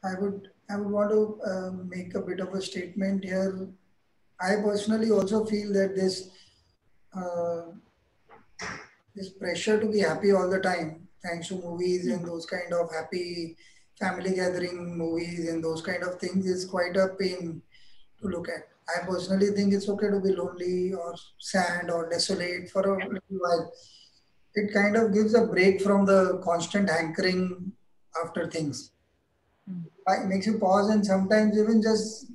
I would want to make a bit of a statement here. I personally also feel that uh, this pressure to be happy all the time, thanks to movies Hmm. and those kind of happy family gathering movies and those kind of things, is quite a pain to look at. I personally think it's okay to be lonely or sad or desolate for a little while. It kind of gives a break from the constant hankering after things. Hmm. It makes you pause, and sometimes even just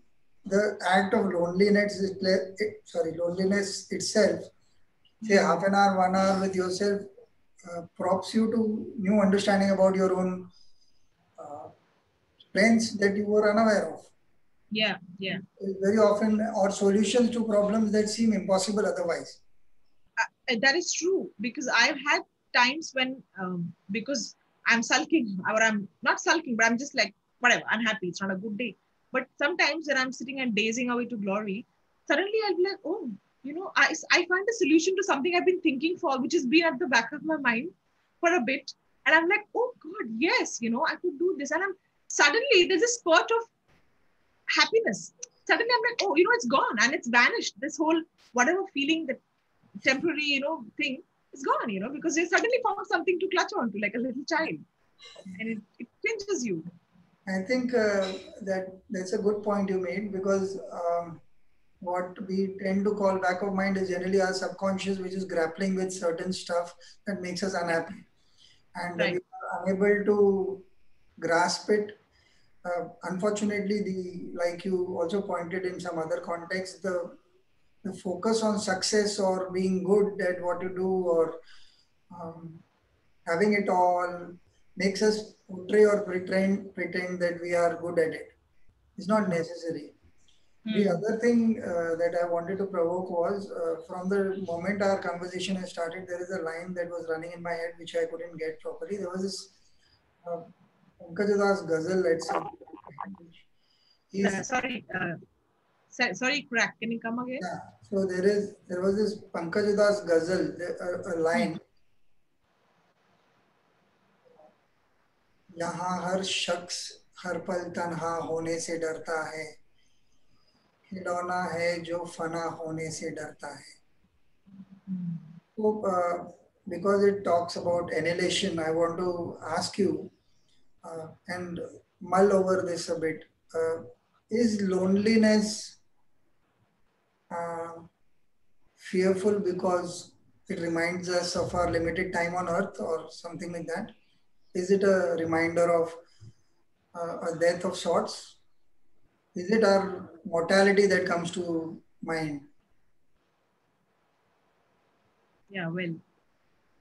the act of loneliness itself, say Hmm. half an hour, 1 hour with yourself, prompts you to new understanding about your own uh, strengths that you were unaware of. Yeah, yeah. Very often, or solutions to problems that seem impossible otherwise. That is true because I've had times when because I'm sulking or I'm not sulking, but I'm just like whatever, unhappy. It's not a good day. But sometimes when I'm sitting and dazing away to glory, suddenly I'll be like, oh, I find a solution to something I've been thinking for, which has been at the back of my mind for a bit, and I'm like, oh God, yes, I could do this, and I'm suddenly there's a spurt of happiness. Suddenly I'm like, oh, it's gone and it's vanished. This whole whatever feeling that temporary, thing is gone, because you suddenly found something to clutch onto like a little child and it changes you. I think that's a good point you made, because what we tend to call back of mind is generally our subconscious, which is grappling with certain stuff that makes us Yeah, unhappy, and we right. are unable to grasp it. Unfortunately, the like you also pointed in some other context, the focus on success or being good at what you do, or um, having it all, makes us portray or pretend that we are good at it. It's not Hmm. necessary. The Hmm. other thing that I wanted to provoke was, from the moment our conversation has started, there is a line that was running in my head which I couldn't get properly. There was this uh, Pankaj Udas ghazal, let's say. He's Sorry, sorry, crack. Can you come again? Yeah. So there was this Pankaj Udas ghazal, a Hmm. line. यहाँ हर शख्स हर पल तन्हा होने से डरता है, खिलौना है जो फना होने से डरता है. So, because it talks about annihilation, I want to ask you and mull over this a bit. Uh, is loneliness uh, fearful because it reminds us of our limited time on earth or something like that? Is it a reminder of a death of sorts? Is it our mortality that comes to mind? Yeah, well,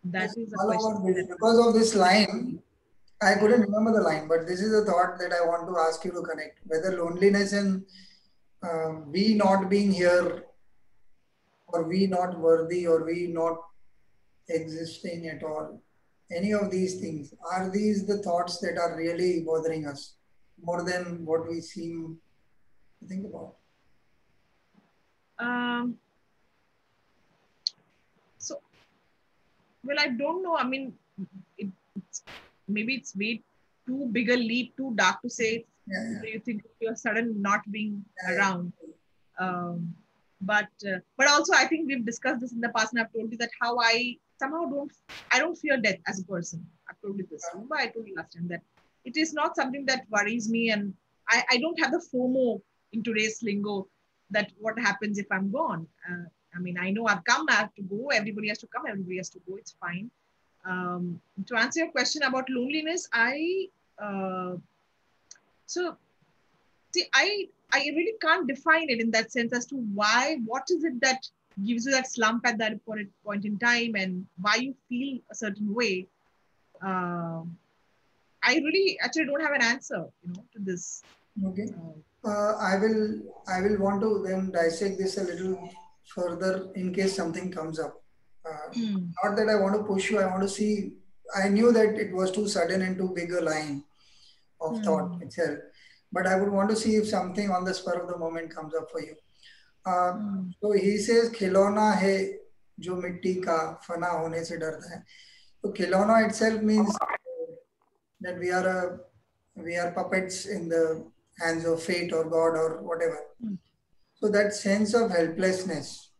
that Just is a mull question over this. that Because of this line, I yeah. couldn't remember the line, but this is a thought that I want to ask you to connect. Whether loneliness and we not being here, or we not worthy, or we not existing at all, any of these things, are these the thoughts that are really bothering us more than what we seem to think about? um so well, I don't know. I mean, it's maybe it's way too big a leap, too dark to say. Yeah, So yeah, you think you're sudden not being yeah, around. But also I think we've discussed this in the past, and I've told you that how I don't fear death as a person. I've told you this. Remember, I told you last time that it is not something that worries me, and I don't have the FOMO in today's lingo that what happens if I'm gone. I mean, I know I've come, I have to go. Everybody has to come, everybody has to go. It's fine. To answer your question about loneliness, uh, so see, I really can't define it in that sense as to why, what is it that gives you that slump at that point in time, and why you feel a certain way. Um, I really actually don't have an answer, to this. okay. Uh, I will want to then dissect this a little further in case something comes up. Uh, hmm, Not that I want to push you. I want to see. I knew that it was too sudden and too big a line of thought hmm, itself, but I would want to see if something on the spur of the moment comes up for you. Uh, hmm, so he says, "खिलौना है जो मिट्टी का फना होने से डरता है." So खिलौना itself means that we are a we are puppets in the hands of fate or God or whatever. Mm. So that sense of helplessness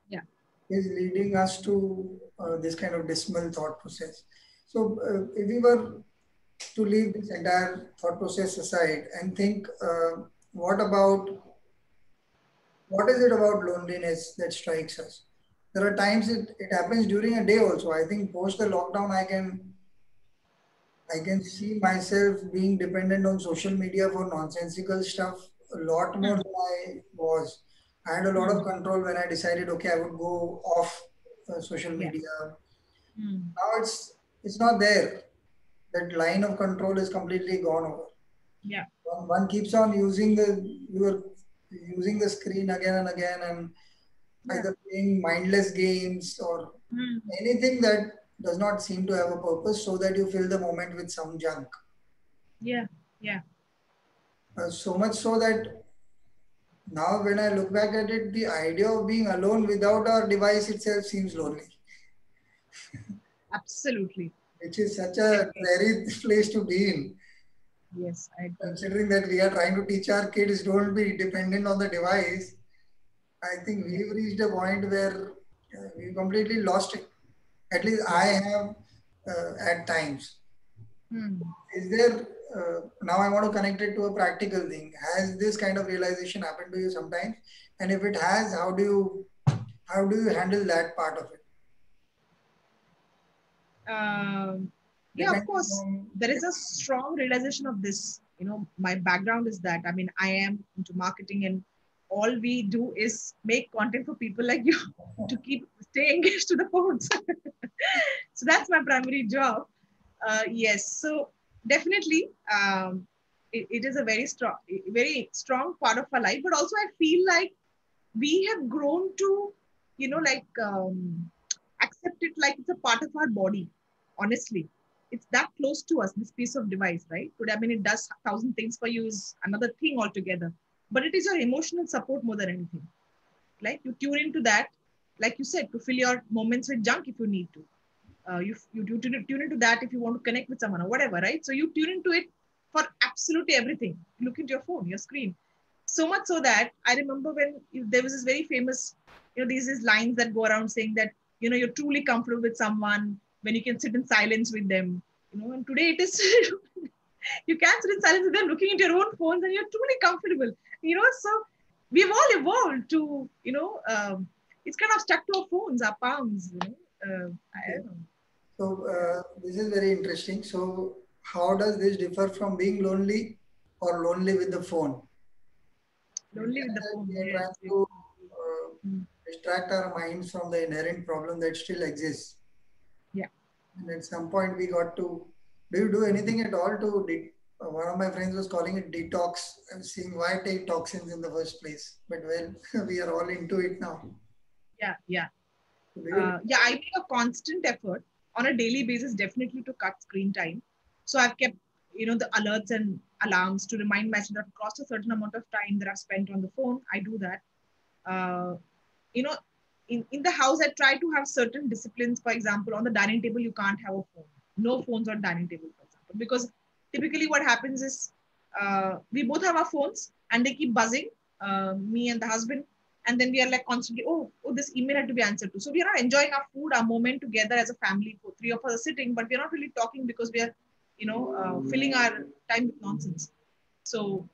Yeah. is leading us to this kind of dismal thought process. So if we were to leave this entire thought process aside and think, what is it about loneliness that strikes us? There are times it happens during a day also. I think post the lockdown, I can see myself being dependent on social media for nonsensical stuff a lot more Mm. than I was. I had a lot of Mm. control when I decided, okay, I would go off social Yeah. media. Mm. Now it's not there. That line of control is completely gone over. Yeah. One keeps on you are using the screen again and again, and Yeah. either playing mindless games or Mm. anything that does not seem to have a purpose, so that you fill the moment with some junk. Yeah. Yeah. So much so that now, when I look back at it, the idea of being alone without our device itself seems lonely, Absolutely. which is such I a agree. very place to be in. Yes, I agree. Considering that we are trying to teach our kids don't be dependent on the device, I think Yeah. we've reached a point where we completely lost it. At least I Yes. have at times. Mm. Is there now I want to connect it to a practical thing. Has this kind of realization happened to you sometimes? And if it has, how do you handle that part of it? Um, yeah, of Depending course, on there is a strong realization of this. My background is that, I mean, I am into marketing, and all we do is make content for people like you to keep stay engaged to the phones. So that's my primary job. Yes, so definitely, it is a very strong part of our life. But also, I feel like we have grown to, like accept it like it's a part of our body. Honestly, it's that close to us. This piece of device, right? Could I mean it does 1,000 things for you is another thing altogether. But it is your emotional support more than anything. Like you tune into that, like you said, to fill your moments with junk if you need to. You tune into that if you want to connect with someone or whatever, right? So you tune into it for absolutely everything. You look into your phone, your screen. So much so that I remember when there was this very famous, these lines that go around saying that, you're truly comfortable with someone when you can sit in silence with them. And today it is you can sit in silence with them looking into your own phones and you're truly comfortable. So we've all evolved to, it's kind of stuck to our phones, our palms. I okay. don't know. So Yeah. this is very interesting. So how does this differ from being lonely or lonely with the phone? In Lonely with the that phone. we are Yes. trying Yes. to uh, Mm. distract our minds from the inherent problem that still exists. Yeah. And at some point we got to. Do you do anything at all to? One of my friends was calling it detox. I'm seeing why take toxins in the first place. But well, we are all into it now. Yeah. Yeah. So do you? Yeah, I make a constant effort on a daily basis, definitely to cut screen time. So I've kept, the alerts and alarms to remind myself that I've crossed a certain amount of time that I've spent on the phone. I do that. Uh, you know, in the house, I try to have certain disciplines. For example, on the dining table, you can't have a phone. No phones on dining table, for example, because typically what happens is we both have our phones and they keep buzzing, me and the husband, and then we are like constantly, oh, this email had to be answered to. So we are not enjoying our food, our moment together as a family. For three of us are sitting, but we are not really talking because we are, filling our time with nonsense. So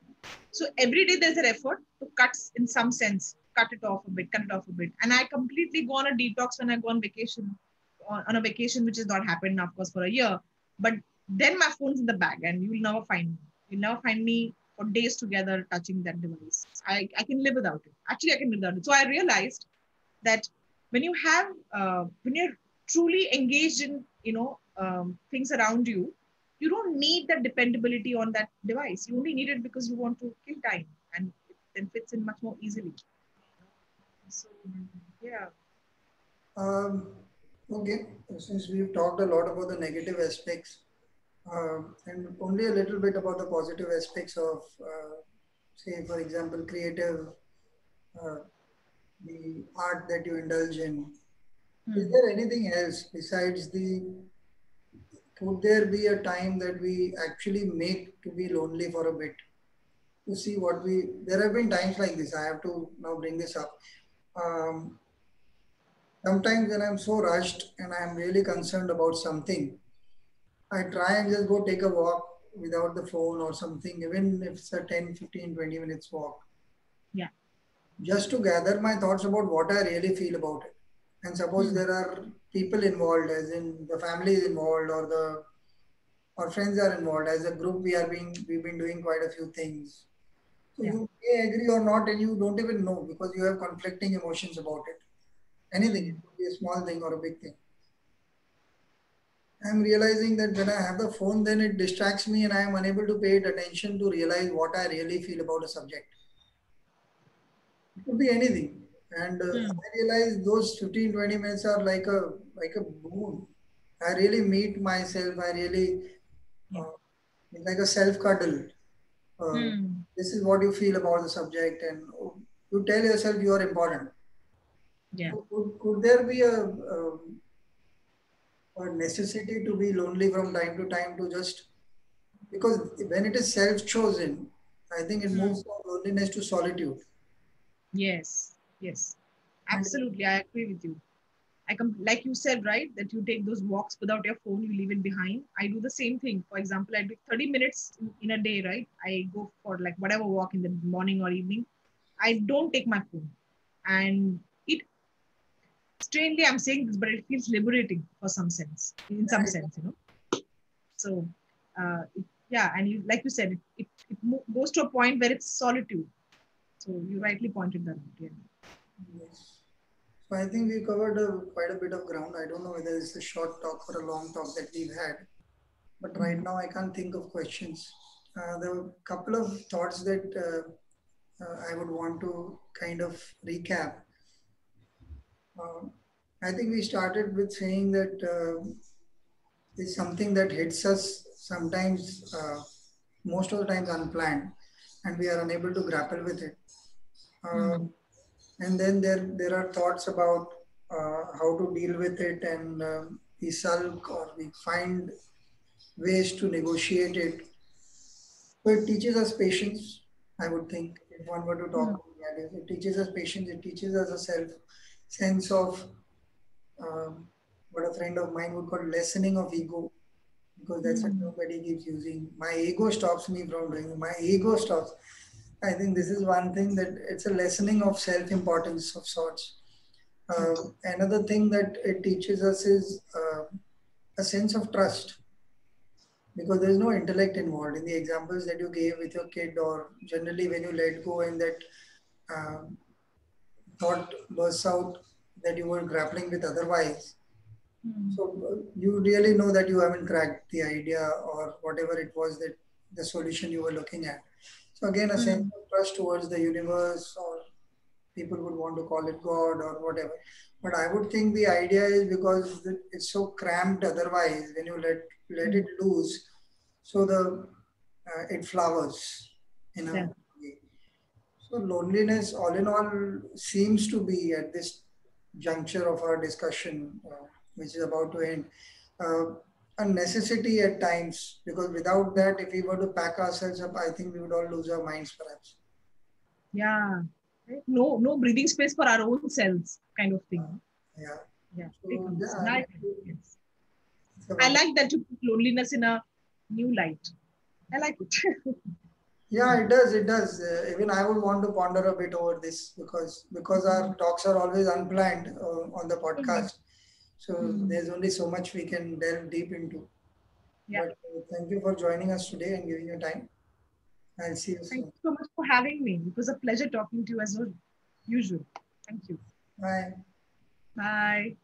so every day there's an effort to cut in some sense, cut it off a bit, cut it off a bit. And I completely go on a detox when I go on vacation, on a vacation which has not happened, of course, for a year. But then my phone's in the bag, and you will never find me. You'll never find me for days together touching that device. I can live without it. Actually, I can live without it. So I realized that when you're truly engaged in things around you, you don't need that dependability on that device. You only need it because you want to kill time, and it then fits in much more easily. So yeah. Um, okay. Since we've talked a lot about the negative aspects, and only a little bit about the positive aspects of, say, for example, creative, uh, the art that you indulge in. Is Hmm. there anything else besides the could there be a time that we actually make to be lonely for a bit? To see what we, there have been times like this. I have to now bring this up. Um, Sometimes when I'm so rushed and I'm really concerned about something, I try and just go take a walk without the phone or something, even if it's a 10, 15, 20 minutes walk, Yeah. just to gather my thoughts about what I really feel about it. And suppose Hmm. there are people involved, as in the family is involved or the or friends are involved. As a group, we've been doing quite a few things. So Yeah. you may agree or not, and you don't even know because you have conflicting emotions about it. Anything, it Hmm. could be a small thing or a big thing. I'm realizing that when I have the phone, then it distracts me and I am unable to pay it attention to realize what I really feel about a subject. It could be anything. And Hmm. I realize those 15, 20 minutes are like a boon. I really meet myself. I really, Yeah. uh, it's like a self cuddle. Hmm. This is what you feel about the subject, and you tell yourself you are important. Yeah. So could there be a necessity to be lonely from time to time to just because when it is self-chosen, I think it Hmm. moves from loneliness to solitude. Yes. Yes. And Absolutely. I agree with you. Like you said, right, that you take those walks without your phone, you leave it behind. I do the same thing. For example, I do 30 minutes in a day, right? I go for like whatever walk in the morning or evening. I don't take my phone. And it strangely, I'm saying this, but it feels liberating for some sense, in some I, sense, So, yeah, and you, like you said, goes to a point where it's solitude. So you rightly pointed that out. Yeah. yes. So I think we covered quite a bit of ground. I don't know whether it's a short talk or a long talk that we've had, but right Mhm. now I can't think of questions. There were a couple of thoughts that I would want to kind of recap. Uh, I think we started with saying that it's something that hits us sometimes, most of the times unplanned, and we are unable to grapple with it. Uh, Hmm. and then there are thoughts about how to deal with it, and we sulk or we find ways to negotiate it. So it teaches us patience, I would think, if one were to talk Hmm. about that. It teaches us patience, it teaches us a sense of um, what a friend of mine would call lessening of ego, because that's a Hmm. term that he keeps using. My ego stops me from doing it. My ego stops. I think this is one thing that it's a lessening of self importance of sorts. Another thing that it teaches us is a sense of trust, because there's no intellect involved in the examples that you gave with your kid, or generally when you let go and that uh, thought bursts out that you were grappling with otherwise. Hmm. So you really know that you haven't cracked the idea or whatever it was that the solution you were looking at. So again, a sense Hmm. of trust towards the universe, or people would want to call it God or whatever. But I would think the idea is because it's so cramped otherwise when you let Hmm. it loose, so the it flowers in a Yeah. way. So loneliness, all in all, seems to be at this juncture of our discussion, which is about to end, uh, a necessity at times. Because without that, if we were to pack ourselves up, I think we would all lose our minds, perhaps. Yeah. Right? No, no breathing space for our own selves, kind of thing. Yeah. Yeah. Take So on this. yeah, Now I get it. Yes. it's a I wonderful. like that you put loneliness in a new light. I like it. Yeah, it does. It does. Even I would want to ponder a bit over this because our talks are always unplanned on the Hmm. podcast. So Hmm. there's only so much we can delve deep into. Yeah. But thank you for joining us today and giving your time. I'll see you Thank soon. you so much for having me. It was a pleasure talking to you as usual. Thank you. Bye. Bye.